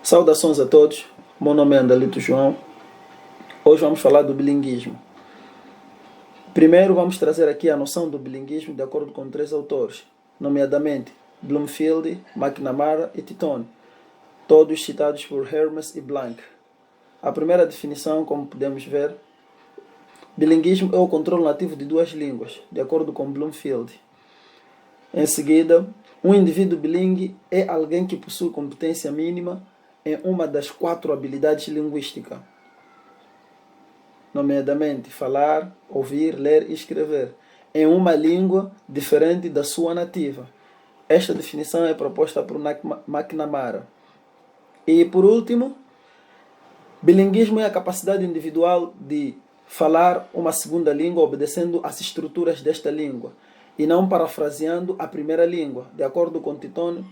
Saudações a todos, meu nome é Andalito João. Hoje vamos falar do bilinguismo. Primeiro vamos trazer aqui a noção do bilinguismo de acordo com três autores, nomeadamente Bloomfield, McNamara e Titone, todos citados por Hermes e Blank. A primeira definição, como podemos ver, bilinguismo é o controle nativo de duas línguas, de acordo com Bloomfield. Em seguida, um indivíduo bilingue é alguém que possui competência mínima em uma das 4 habilidades linguísticas, nomeadamente falar, ouvir, ler e escrever, em uma língua diferente da sua nativa. Esta definição é proposta por McNamara. E por último, bilinguismo é a capacidade individual de falar uma segunda língua obedecendo às estruturas desta língua e não parafraseando a primeira língua, de acordo com Titone,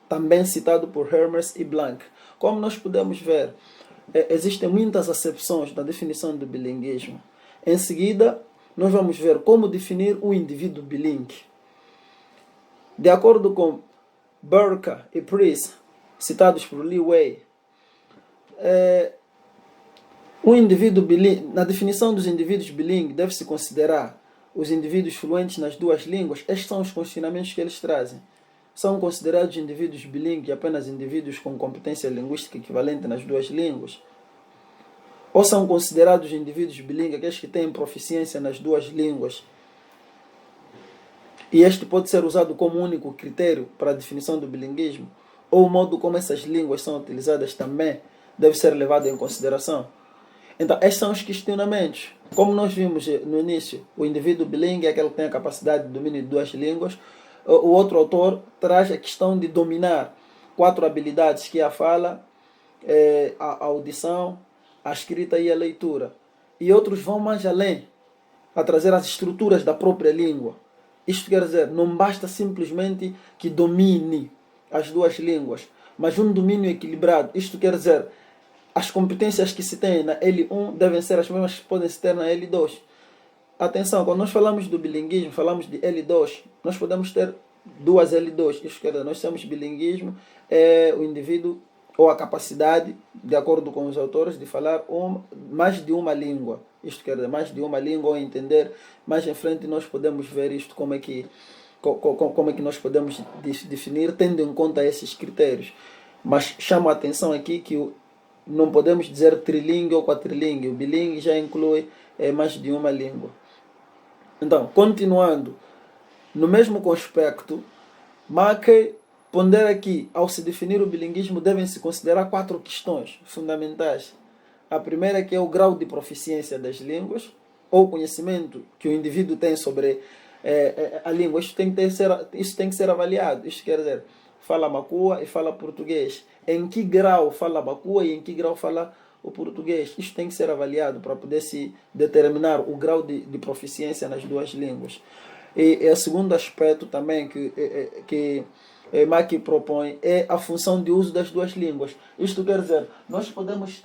também citado por Hermes e Blank. Como nós podemos ver, existem muitas acepções na definição do bilinguismo. Em seguida, nós vamos ver como definir um indivíduo bilingue. De acordo com Burke e Price, citados por Lee Wei, na definição dos indivíduos bilingues, deve-se considerar os indivíduos fluentes nas duas línguas. Estes são os questionamentos que eles trazem. São considerados indivíduos bilíngues apenas indivíduos com competência linguística equivalente nas duas línguas? Ou são considerados indivíduos bilíngues aqueles que têm proficiência nas duas línguas? E este pode ser usado como único critério para a definição do bilinguismo? Ou o modo como essas línguas são utilizadas também deve ser levado em consideração? Então, estes são os questionamentos. Como nós vimos no início, o indivíduo bilingue é aquele que tem a capacidade de domínio de duas línguas. O outro autor traz a questão de dominar 4 habilidades, que é a fala, a audição, a escrita e a leitura. E outros vão mais além, a trazer as estruturas da própria língua. Isto quer dizer, não basta simplesmente que domine as duas línguas, mas um domínio equilibrado. Isto quer dizer, as competências que se tem na L1 devem ser as mesmas que podem se ter na L2. Atenção, quando nós falamos do bilinguismo, falamos de L2, nós podemos ter 2 L2. Isto quer dizer, nós temos bilinguismo, é o indivíduo ou a capacidade, de acordo com os autores, de falar mais de uma língua. Isto quer dizer, mais de uma língua ou entender. Mais em frente nós podemos ver isto, como é que nós podemos definir, tendo em conta esses critérios. Mas chamo a atenção aqui que não podemos dizer trilingue ou quadrilingue. O bilingue já inclui mais de uma língua. Então, continuando, no mesmo conspecto, Mackey pondera que, ao se definir o bilinguismo, devem-se considerar 4 questões fundamentais. A primeira, que é o grau de proficiência das línguas, ou conhecimento que o indivíduo tem sobre a língua. Isso tem que ser avaliado. Isto quer dizer, fala macua e fala português. Em que grau fala macua e em que grau fala o português? Isto tem que ser avaliado para poder se determinar o grau de proficiência nas duas línguas. E o segundo aspecto também que Mackey propõe é a função de uso das duas línguas. Isto quer dizer, nós podemos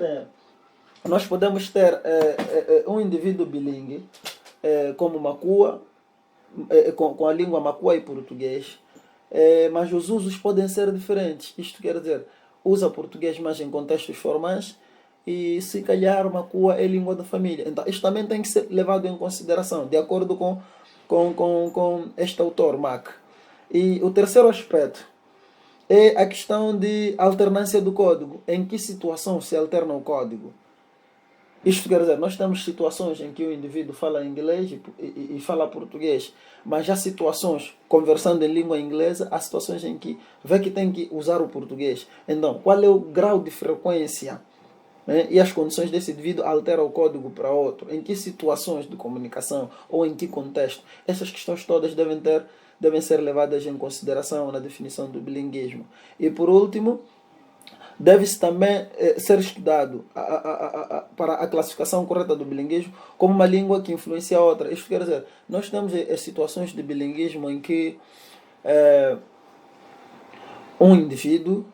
ter um indivíduo bilingue como macua, com a língua macua e português, mas os usos podem ser diferentes. Isto quer dizer, usa português mais em contextos formais e se calhar macua é língua da família. Então, isto também tem que ser levado em consideração, de acordo com este autor, Mack. E o terceiro aspecto é a questão de alternância do código. Em que situação se alterna o código? Isto quer dizer, nós temos situações em que o indivíduo fala inglês e fala português, mas há situações, conversando em língua inglesa, há situações em que vê que tem que usar o português. Então, qual é o grau de frequência, né? E as condições desse indivíduo alteram o código para outro? Em que situações de comunicação ou em que contexto? Essas questões todas devem ser levadas em consideração na definição do bilinguismo. E por último, deve-se também ser estudado para a classificação correta do bilinguismo como uma língua que influencia a outra. Isto quer dizer, nós temos situações de bilinguismo em que um indivíduo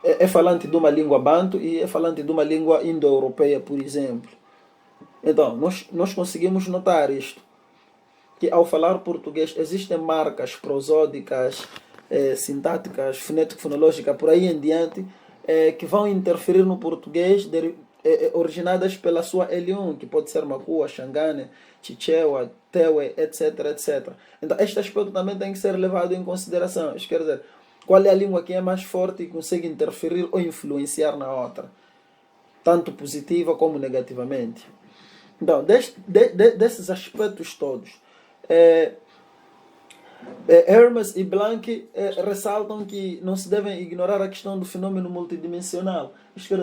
é falante de uma língua banto e é falante de uma língua indo-europeia, por exemplo. Então, nós conseguimos notar isto, que ao falar português existem marcas prosódicas, sintáticas, fonético-fonológicas, por aí em diante, que vão interferir no português originadas pela sua L1, que pode ser Makua, Xangane, Chichewa, Tewe, etc, etc. Então, este aspecto também tem que ser levado em consideração. Isso quer dizer, qual é a língua que é mais forte e consegue interferir ou influenciar na outra, tanto positiva como negativamente. Então, desses aspectos todos, Hermes e Blank ressaltam que não se deve ignorar a questão do fenômeno multidimensional.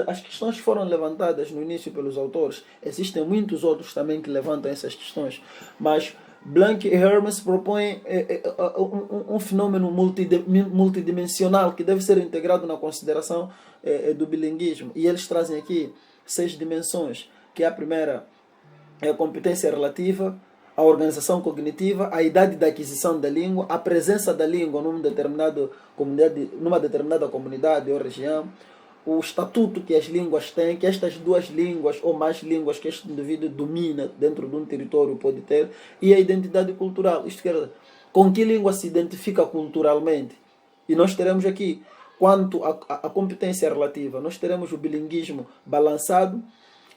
As questões foram levantadas no início pelos autores. Existem muitos outros também que levantam essas questões. Mas Blank e Hermes propõem um fenômeno multidimensional que deve ser integrado na consideração do bilinguismo. E eles trazem aqui 6 dimensões, que a primeira é a competência relativa, a organização cognitiva, a idade da aquisição da língua, a presença da língua numa determinada comunidade ou região, o estatuto que as línguas têm, que estas 2 línguas ou mais línguas que este indivíduo domina dentro de um território pode ter, e a identidade cultural. Isto quer dizer, com que língua se identifica culturalmente. E nós teremos aqui, quanto à competência relativa, nós teremos o bilinguismo balançado,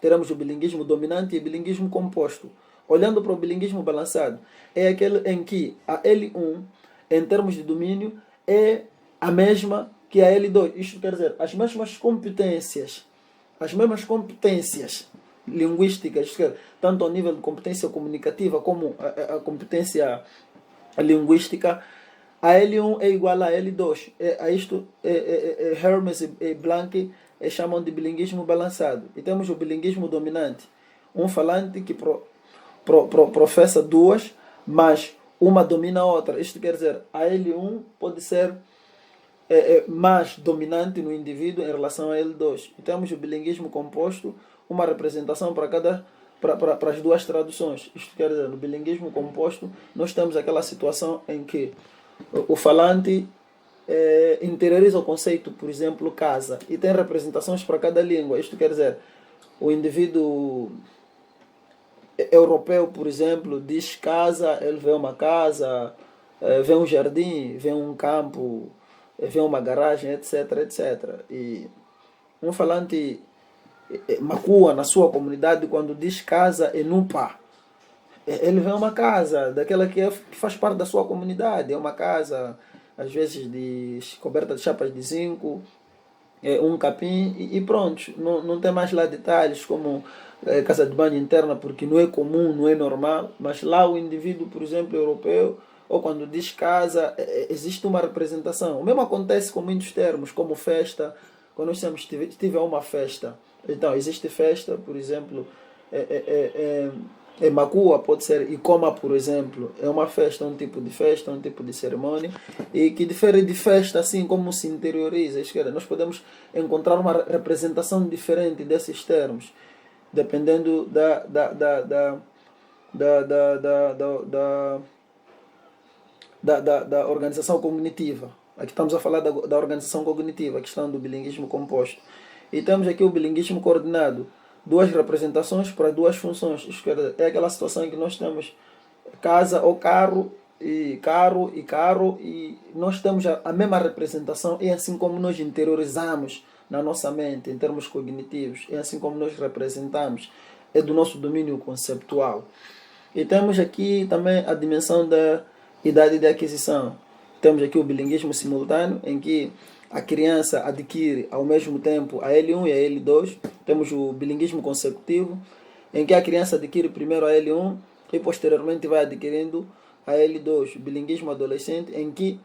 teremos o bilinguismo dominante e o bilinguismo composto. Olhando para o bilinguismo balançado, é aquele em que a L1, em termos de domínio, é a mesma que a L2. Isto quer dizer, as mesmas competências linguísticas, tanto ao nível de competência comunicativa como a competência linguística, a L1 é igual a L2. Hermes e Blank chamam de bilinguismo balançado. E temos o bilinguismo dominante, um falante que professa 2, mas uma domina a outra. Isto quer dizer, a L1 pode ser mais dominante no indivíduo em relação a L2. E temos o bilinguismo composto, uma representação para as 2 traduções. Isto quer dizer, no bilinguismo composto, nós temos aquela situação em que o falante interioriza o conceito, por exemplo, casa, e tem representações para cada língua. Isto quer dizer, o indivíduo europeu, por exemplo, diz casa, ele vê uma casa, vê um jardim, vê um campo, vê uma garagem, etc, etc. E um falante Makua, na sua comunidade, quando diz casa, é nupa. Ele vê uma casa, daquela que faz parte da sua comunidade. É uma casa, às vezes, coberta de chapas de zinco, um capim e pronto. Não tem mais lá detalhes como casa de banho interna, porque não é comum, não é normal. Mas lá o indivíduo, por exemplo, europeu, ou quando diz casa, existe uma representação. O mesmo acontece com muitos termos, como festa. Quando nós tiver uma festa, então existe festa, por exemplo, Makua pode ser Ikoma, por exemplo, é uma festa, um tipo de festa, um tipo de cerimônia, e que difere de festa, assim como se interioriza. Nós podemos encontrar uma representação diferente desses termos, dependendo da organização cognitiva. Aqui estamos a falar da organização cognitiva, a questão do bilinguismo composto. E temos aqui o bilinguismo coordenado, 2 representações para 2 funções. É aquela situação em que nós temos casa ou carro, e nós temos a mesma representação, e assim como nós interiorizamos na nossa mente, em termos cognitivos, e assim como nós representamos, é do nosso domínio conceptual. E temos aqui também a dimensão da idade de aquisição. Temos aqui o bilinguismo simultâneo, em que a criança adquire ao mesmo tempo a L1 e a L2. Temos o bilinguismo consecutivo, em que a criança adquire primeiro a L1 e posteriormente vai adquirindo a L2. O bilinguismo adolescente, em que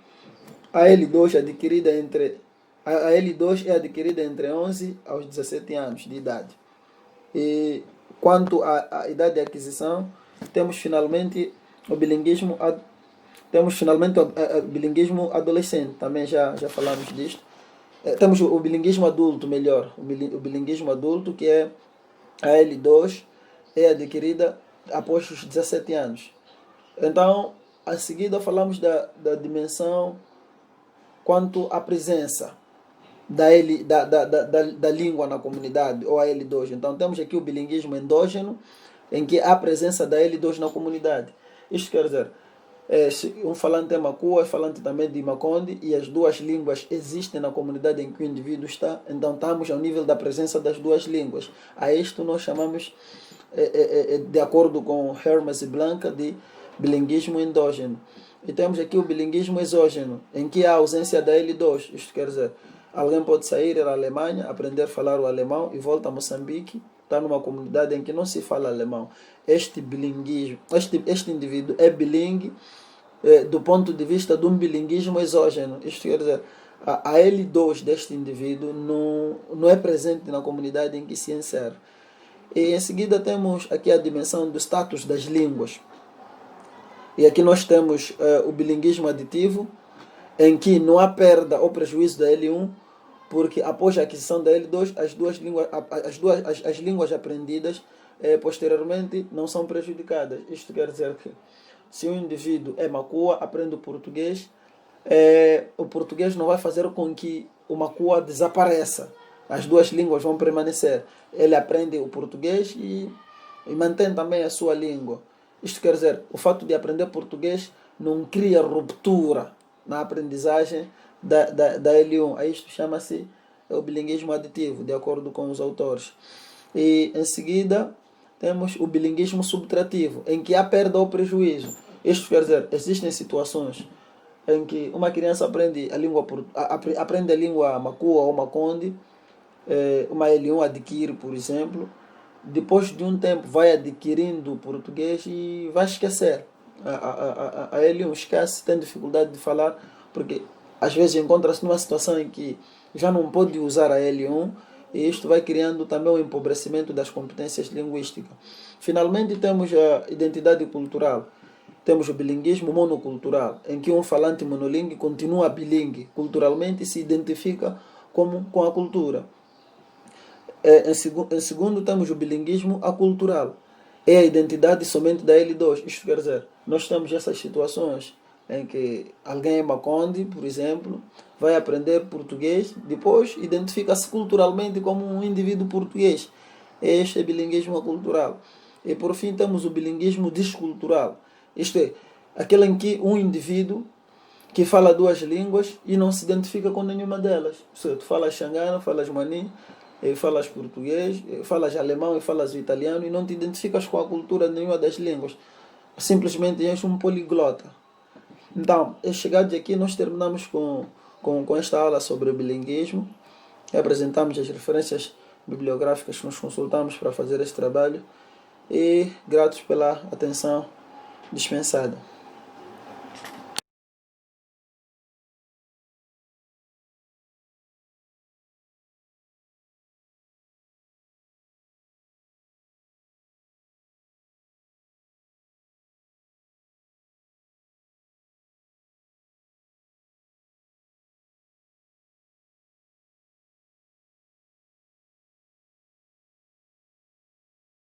a L2 é adquirida entre 11 aos 17 anos de idade. E quanto à idade de aquisição, temos finalmente o bilinguismo adolescente, também já falamos disto. Temos o bilinguismo adulto, o bilinguismo adulto, que é a L2, é adquirida após os 17 anos. Então, a seguida falamos da dimensão quanto à presença da língua na comunidade, ou a L2. Então, temos aqui o bilinguismo endógeno, em que há a presença da L2 na comunidade. Isto quer dizer, Um falante é Makua, é falante também de Makonde, e as duas línguas existem na comunidade em que o indivíduo está, então estamos ao nível da presença das duas línguas. A isto nós chamamos, de acordo com Hermes e Blanca, de bilinguismo endógeno. E temos aqui o bilinguismo exógeno, em que há a ausência da L2, isto quer dizer, alguém pode sair da Alemanha, aprender a falar o alemão e volta a Moçambique, está numa comunidade em que não se fala alemão. Este bilinguismo, este indivíduo é bilingue do ponto de vista de um bilinguismo exógeno. Isto quer dizer, a L2 deste indivíduo não é presente na comunidade em que se insere. E em seguida temos aqui a dimensão do status das línguas. E aqui nós temos o bilinguismo aditivo, em que não há perda ou prejuízo da L1, porque após a aquisição da L2, as línguas aprendidas posteriormente não são prejudicadas. Isto quer dizer que se um indivíduo é Makua, aprende o português não vai fazer com que o Makua desapareça. As duas línguas vão permanecer. Ele aprende o português e mantém também a sua língua. Isto quer dizer, o fato de aprender português não cria ruptura na aprendizagem da L1. Isto chama-se o bilinguismo aditivo, de acordo com os autores. E em seguida temos o bilinguismo subtrativo, em que há perda ou prejuízo. Isto quer dizer, existem situações em que uma criança aprende a língua Makua ou Makonde, uma L1 adquire, por exemplo, depois de um tempo vai adquirindo o português e vai esquecer. A L1 esquece, tem dificuldade de falar, porque às vezes encontra-se numa situação em que já não pode usar a L1, e isto vai criando também o empobrecimento das competências linguísticas. Finalmente temos a identidade cultural. Temos o bilinguismo monocultural, em que um falante monolingue continua bilingue, culturalmente se identifica com a cultura. Em segundo, temos o bilinguismo acultural. É a identidade somente da L2. Isto quer dizer, nós temos essas situações em que alguém é Makonde, por exemplo, vai aprender português, depois identifica-se culturalmente como um indivíduo português. Este é bilinguismo acultural. E por fim temos o bilinguismo descultural. Isto é, aquele em que um indivíduo que fala duas línguas e não se identifica com nenhuma delas. Tu falas xangana, falas mani, falas português, falas alemão e falas italiano e não te identificas com a cultura de nenhuma das línguas. Simplesmente és um poliglota. Então, chegados aqui, nós terminamos com esta aula sobre o bilinguismo. Apresentamos as referências bibliográficas que nós consultamos para fazer este trabalho e gratos pela atenção dispensada.